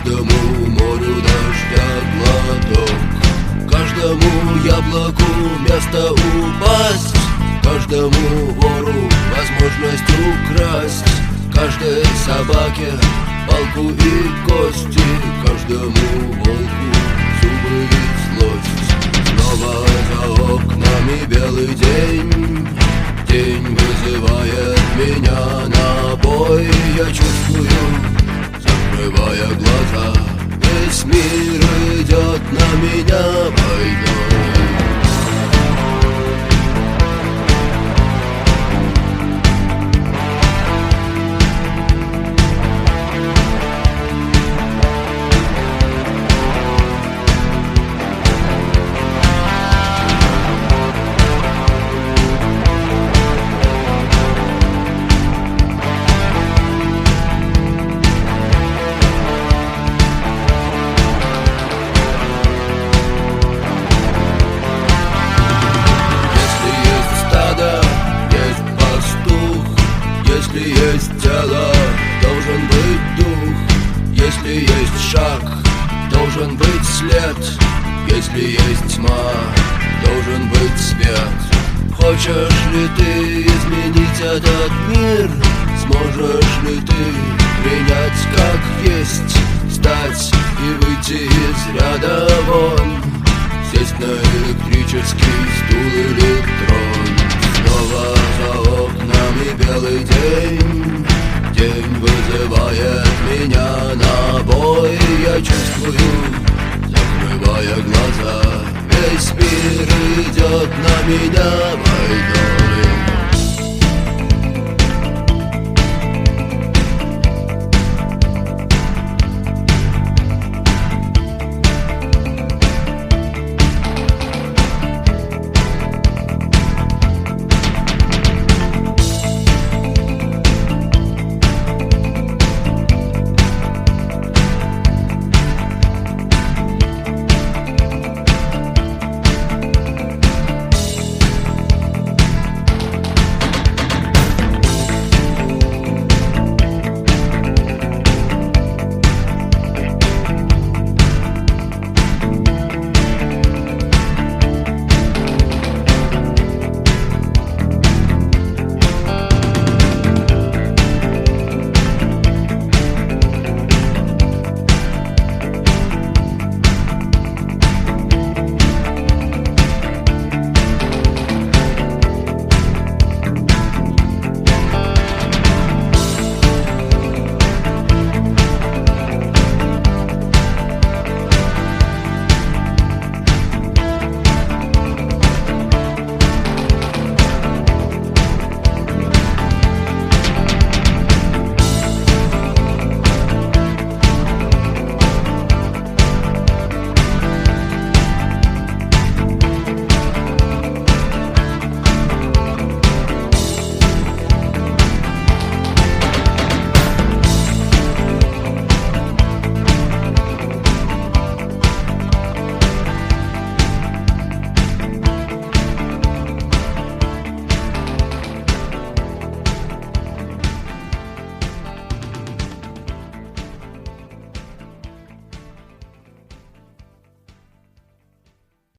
каждому морю дождя глоток, каждому яблоку место упасть, каждому вору возможность украсть, каждой собаке палку и кости, каждому волку зубы и злость. Снова за окнами белый день, день вызывает меня на бой. Я чувствую, закрывая глаза, весь мир идет на меня войной. Если есть тело, должен быть дух. Если есть шаг, должен быть след. Если есть тьма, должен быть свет. Хочешь ли ты изменить этот мир? Сможешь ли ты принять как есть, встать и выйти из ряда вон, сесть на электрический стул или трон? Снова за окнами белый день, день вызывает меня на бой. Я чувствую, закрывая глаза, весь мир идет на меня войной.